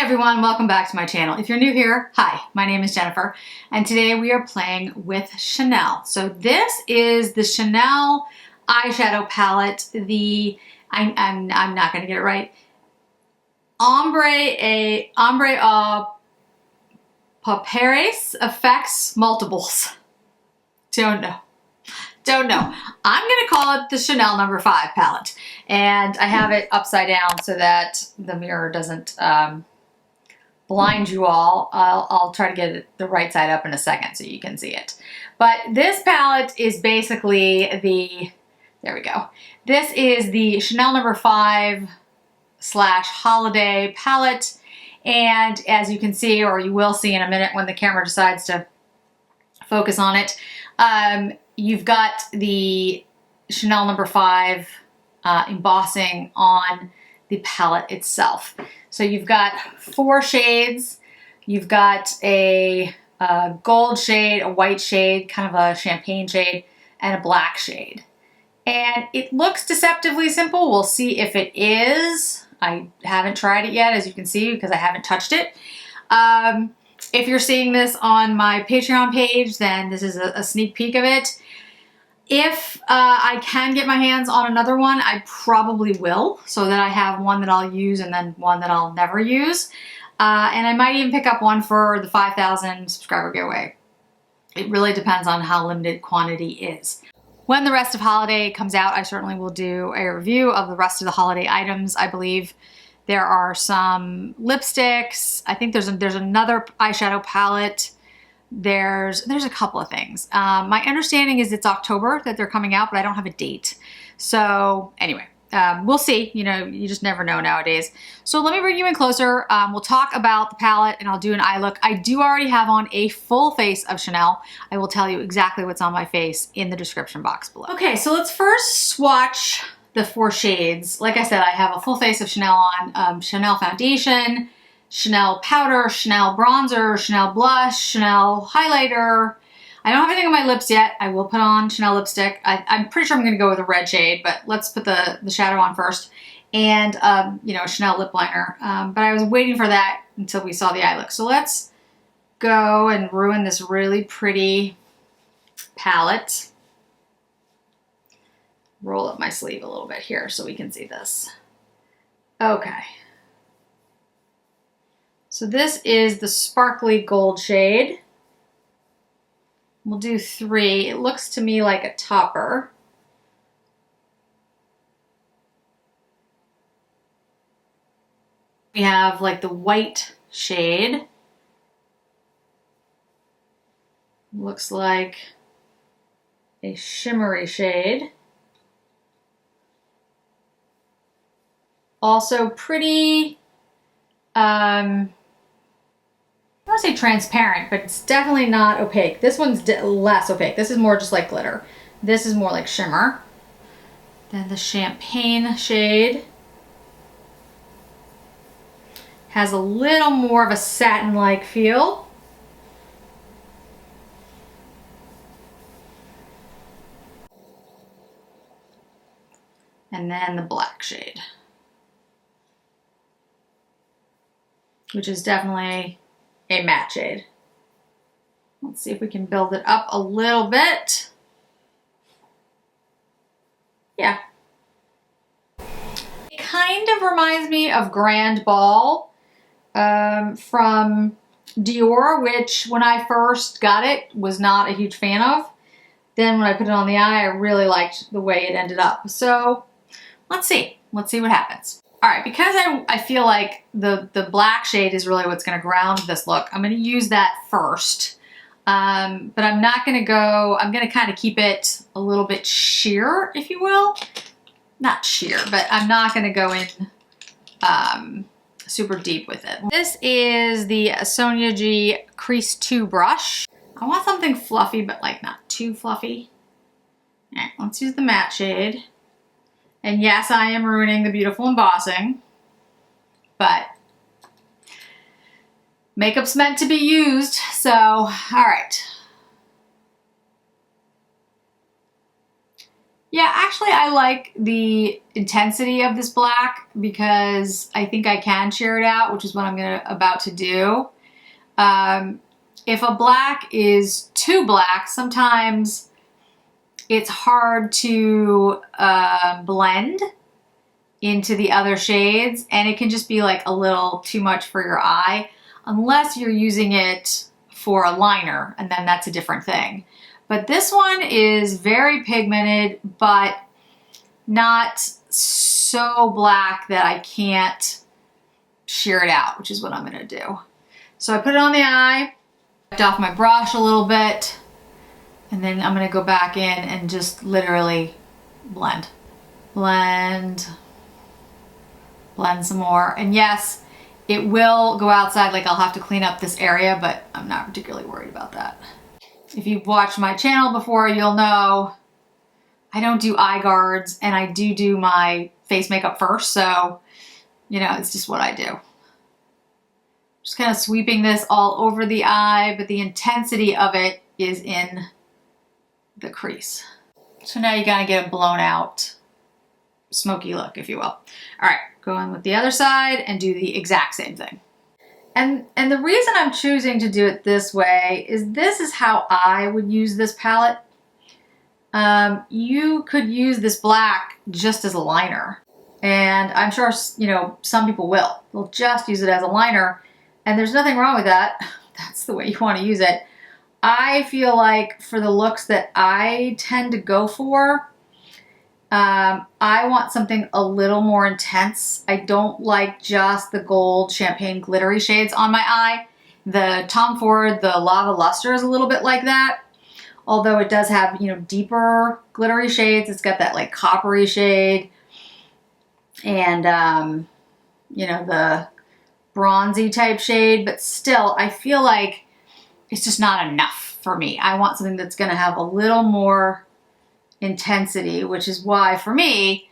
everyone, welcome back to my channel. If you're new here, hi, my name is Jennifer, and today we are playing with Chanel. So this is the Chanel eyeshadow palette, I'm not gonna get it right, Ombre Pauperes Effects Multiples. Don't know. I'm gonna call it the Chanel No. 5 palette, and I have it upside down so that the mirror doesn't blind you all. I'll try to get it the right side up in a second so you can see it. But this palette is basically there we go. This is the Chanel No. 5 / holiday palette, and as you can see, or you will see in a minute when the camera decides to focus on it, you've got the Chanel No. 5 embossing on the palette itself. So you've got 4 shades. You've got a gold shade, a white shade, kind of a champagne shade, and a black shade. And it looks deceptively simple. We'll see if it is. I haven't tried it yet, as you can see, because I haven't touched it. If you're seeing this on my Patreon page, then this is a sneak peek of it. If I can get my hands on another one, I probably will, so that I have one that I'll use and then one that I'll never use. And I might even pick up one for the 5,000 subscriber giveaway. It really depends on how limited quantity is. When the rest of holiday comes out, I certainly will do a review of the rest of the holiday items. I believe there are some lipsticks. I think there's another eyeshadow palette. There's a couple of things. My understanding is it's October that they're coming out, but I don't have a date. So anyway, we'll see. You know, you just never know nowadays. So let me bring you in closer. We'll talk about the palette and I'll do an eye look. I do already have on a full face of Chanel. I will tell you exactly what's on my face in the description box below. Okay, so let's first swatch the 4 shades. Like I said, I have a full face of Chanel on, Chanel foundation, Chanel powder, Chanel bronzer, Chanel blush, Chanel highlighter. I don't have anything on my lips yet. I will put on Chanel lipstick. I'm pretty sure I'm gonna go with a red shade, but let's put the shadow on first. And, you know, a Chanel lip liner. But I was waiting for that until we saw the eye look. So let's go and ruin this really pretty palette. Roll up my sleeve a little bit here so we can see this. Okay. So this is the sparkly gold shade. We'll do 3. It looks to me like a topper. We have like the white shade. Looks like a shimmery shade. Also pretty, I don't say transparent, but it's definitely not opaque. This one's less opaque. This is more just like glitter. This is more like shimmer. Then the champagne shade has a little more of a satin-like feel. And then the black shade, which is definitely a matte shade. Let's see if we can build it up a little bit. Yeah. It kind of reminds me of Grand Ball from Dior, which when I first got it was not a huge fan of. Then when I put it on the eye, I really liked the way it ended up. So let's see what happens. All right, because I feel like the black shade is really what's gonna ground this look, I'm gonna use that first. But I'm not gonna go, I'm gonna kind of keep it a little bit sheer, if you will. Not sheer, but I'm not gonna go in super deep with it. This is the Sonia G Crease 2 brush. I want something fluffy, but like not too fluffy. All right, let's use the matte shade. And yes, I am ruining the beautiful embossing, but makeup's meant to be used, so all right. Yeah, actually I like the intensity of this black because I think I can sheer it out, which is what I'm about to do. If a black is too black, sometimes it's hard to blend into the other shades, and it can just be like a little too much for your eye, unless you're using it for a liner, and then that's a different thing. But this one is very pigmented, but not so black that I can't sheer it out, which is what I'm gonna do. So I put it on the eye, wiped off my brush a little bit, and then I'm gonna go back in and just literally blend. Blend some more. And yes, it will go outside, like I'll have to clean up this area, but I'm not particularly worried about that. If you've watched my channel before, you'll know I don't do eye guards, and I do my face makeup first, so you know, it's just what I do. Just kind of sweeping this all over the eye, but the intensity of it is in the crease. So now you gotta get a blown out, smoky look, if you will. All right, go in with the other side and do the exact same thing. And the reason I'm choosing to do it this way is this is how I would use this palette. You could use this black just as a liner, and I'm sure, you know, some people will. They'll just use it as a liner, and there's nothing wrong with that. That's the way you want to use it. I feel like for the looks that I tend to go for, I want something a little more intense. I don't like just the gold champagne glittery shades on my eye. The Tom Ford, the Lava Luster is a little bit like that. Although it does have, you know, deeper glittery shades. It's got that like coppery shade and, you know, the bronzy type shade, but still I feel like it's just not enough for me. I want something that's gonna have a little more intensity, which is why for me,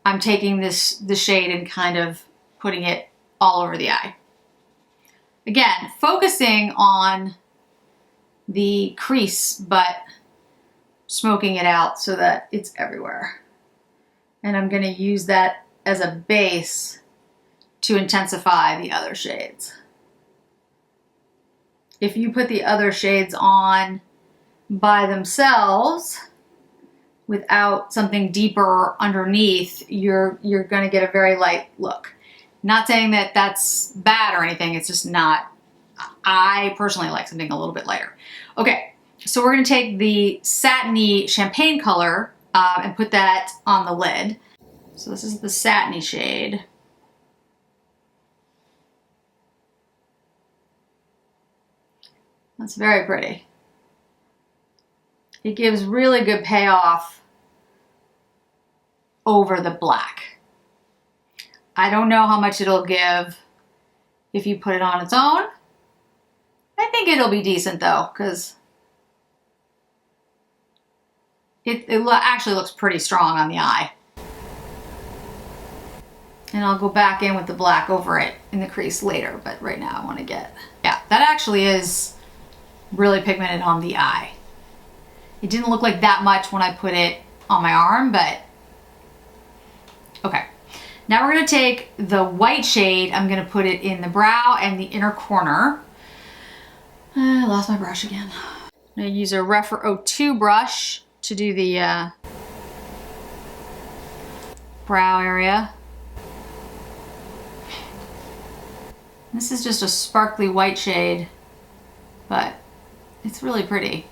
I'm taking the shade and kind of putting it all over the eye. Again, focusing on the crease, but smoking it out so that it's everywhere. And I'm gonna use that as a base to intensify the other shades. If you put the other shades on by themselves, without something deeper underneath, you're gonna get a very light look. Not saying that that's bad or anything, it's just not, I personally like something a little bit lighter. Okay, so we're gonna take the satiny champagne color and put that on the lid. So this is the satiny shade. That's very pretty. It gives really good payoff over the black. I don't know how much it'll give if you put it on its own. I think it'll be decent though, because it actually looks pretty strong on the eye. And I'll go back in with the black over it in the crease later, but right now I want to get, yeah, that actually is really pigmented on the eye. It didn't look like that much when I put it on my arm, but okay. Now we're gonna take the white shade, I'm gonna put it in the brow and the inner corner. I lost my brush again. I'm gonna use a Rephr 02 brush to do the brow area. This is just a sparkly white shade, but it's really pretty.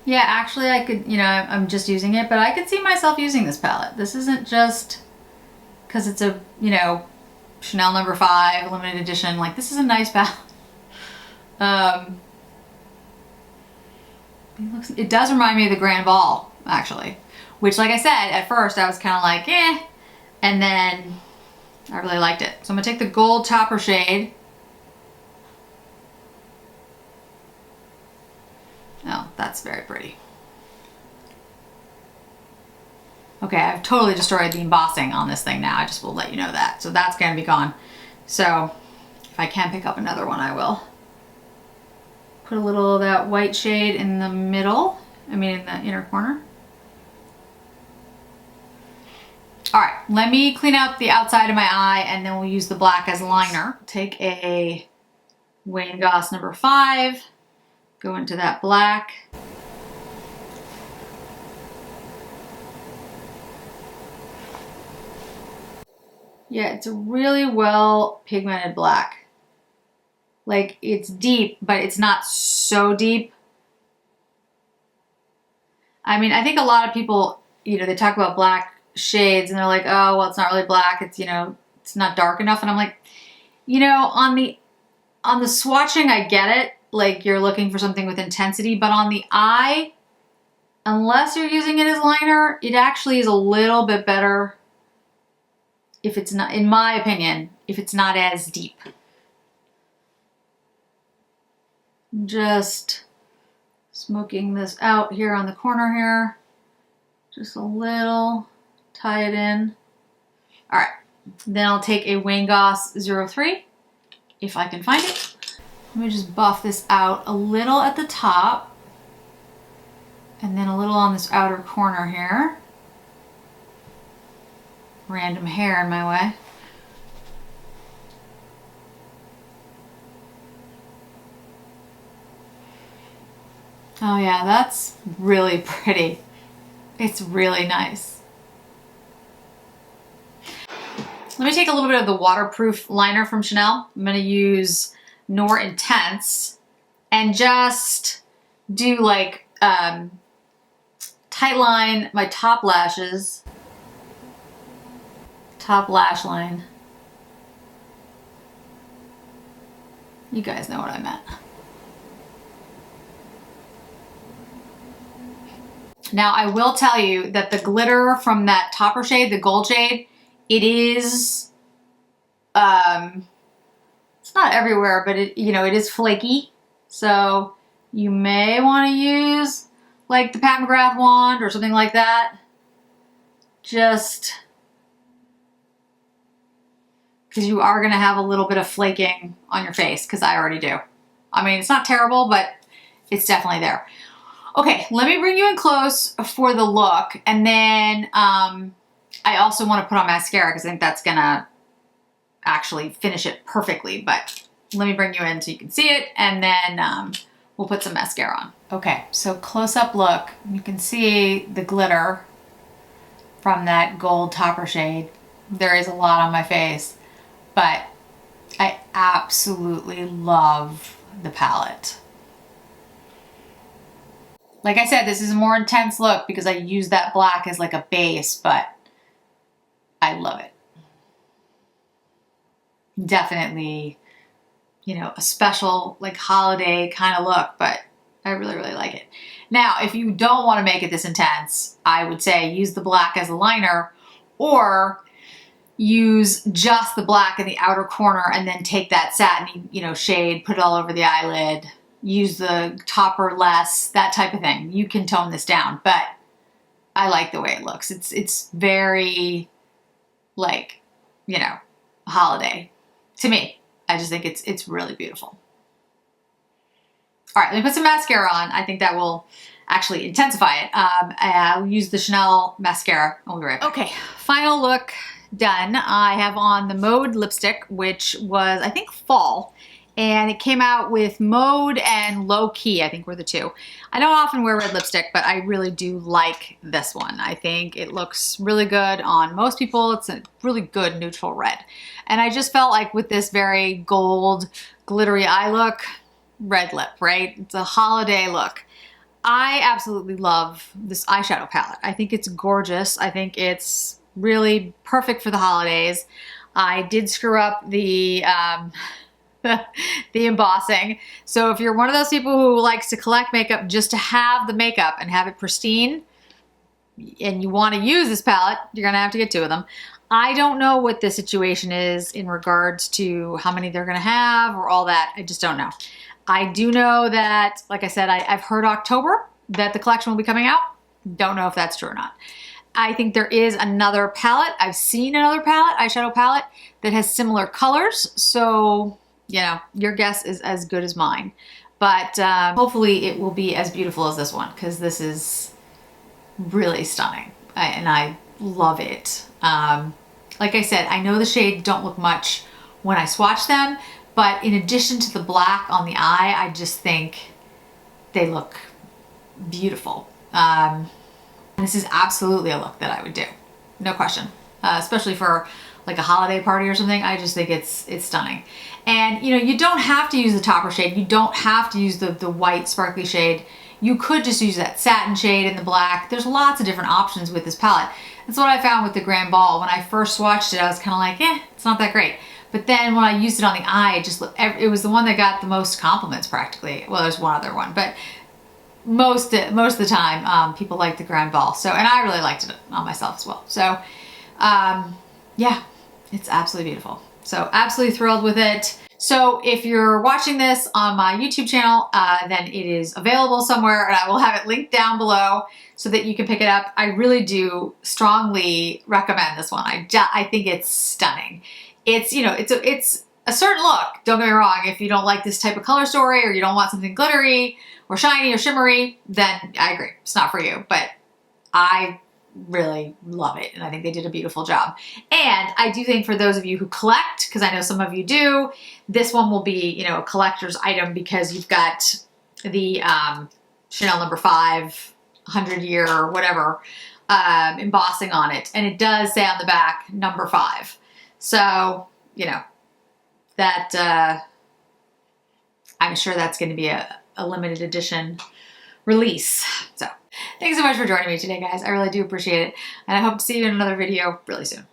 Yeah, actually I could, you know, I'm just using it, but I could see myself using this palette. This isn't just because it's a, you know, Chanel No. 5 limited edition. Like, this is a nice palette. It does remind me of the Grand Ball, actually. Which, like I said, at first I was kind of like, eh. And then I really liked it. So I'm going to take the gold topper shade. Oh, that's very pretty. Okay, I've totally destroyed the embossing on this thing now. I just will let you know that. So that's going to be gone. So if I can pick up another one, I will. Put a little of that white shade in the middle, I mean in the inner corner. All right, let me clean out the outside of my eye and then we'll use the black as liner. Take a Wayne Goss number 5, go into that black. Yeah, it's a really well pigmented black. Like, it's deep, but it's not so deep. I mean, I think a lot of people, you know, they talk about black shades and they're like, oh, well, it's not really black. It's, you know, it's not dark enough. And I'm like, you know, on the swatching, I get it. Like, you're looking for something with intensity, but on the eye, unless you're using it as liner, it actually is a little bit better if it's not, in my opinion, if it's not as deep. Just smoking this out here on the corner here. Just a little, tie it in. All right, then I'll take a Wayne Goss 03, if I can find it. Let me just buff this out a little at the top, and then a little on this outer corner here. Random hair in my way. Oh yeah, that's really pretty. It's really nice. Let me take a little bit of the waterproof liner from Chanel. I'm gonna use Noir Intense and just do like tight line my top lashes. Top lash line. You guys know what I meant. Now I will tell you that the glitter from that topper shade, the gold shade, it is, it's not everywhere, but it, you know, it is flaky. So you may want to use like the Pat McGrath wand or something like that. Just because you are going to have a little bit of flaking on your face, because I already do. I mean, it's not terrible, but it's definitely there. Okay, let me bring you in close for the look, and then I also want to put on mascara because I think that's gonna actually finish it perfectly, but let me bring you in so you can see it, and then we'll put some mascara on. Okay, so close-up look. You can see the glitter from that gold topper shade. There is a lot on my face, but I absolutely love the palette. Like I said, this is a more intense look because I use that black as like a base, but I love it. Definitely, you know, a special like holiday kind of look, but I really, really like it. Now, if you don't want to make it this intense, I would say use the black as a liner, or use just the black in the outer corner and then take that satiny, you know, shade, put it all over the eyelid, use the topper less, that type of thing. You can tone this down, but I like the way it looks. It's very, like, you know, holiday to me. I just think it's really beautiful. All right, let me put some mascara on. I think that will actually intensify it. I'll use the Chanel mascara. I'll be right back. Okay, final look done. I have on the Mode lipstick, which was, I think, fall. And it came out with Mode and Low Key, I think were the two. I don't often wear red lipstick, but I really do like this one. I think it looks really good on most people. It's a really good neutral red. And I just felt like with this very gold, glittery eye look, red lip, right? It's a holiday look. I absolutely love this eyeshadow palette. I think it's gorgeous. I think it's really perfect for the holidays. I did screw up the the embossing. So if you're one of those people who likes to collect makeup just to have the makeup and have it pristine, and you want to use this palette, you're gonna have to get two of them. I don't know what the situation is in regards to how many they're gonna have or all that. I just don't know. I do know that, like I said, I've heard October that the collection will be coming out. Don't know if that's true or not. I think there is another palette. I've seen another palette, eyeshadow palette, that has similar colors. So, you know, your guess is as good as mine. but hopefully it will be as beautiful as this one, because this is really stunning and I love it. Like I said, I know the shades don't look much when I swatch them, but in addition to the black on the eye, I just think they look beautiful. This is absolutely a look that I would do, no question, especially for like a holiday party or something. I just think it's stunning. And you know, you don't have to use the topper shade. You don't have to use the white sparkly shade. You could just use that satin shade and the black. There's lots of different options with this palette. That's what I found with the Grand Ball. When I first swatched it, I was kind of like, it's not that great. But then when I used it on the eye, it was the one that got the most compliments practically. Well, there's one other one, but most of the time, people like the Grand Ball. So, and I really liked it on myself as well. So, yeah, it's absolutely beautiful. So absolutely thrilled with it. So if you're watching this on my YouTube channel, then it is available somewhere, and I will have it linked down below so that you can pick it up. I really do strongly recommend this one. I think it's stunning. It's, you know, it's a certain look. Don't get me wrong. If you don't like this type of color story, or you don't want something glittery or shiny or shimmery, then I agree. It's not for you, but I really love it, and I think they did a beautiful job. And I do think for those of you who collect, because I know some of you do, this one will be, you know, a collector's item, because you've got the Chanel No. 5 100-year or whatever embossing on it, and it does say on the back No. 5. So, you know, that I'm sure that's going to be a limited edition release. So thanks so much for joining me today, guys. I really do appreciate it, and I hope to see you in another video really soon.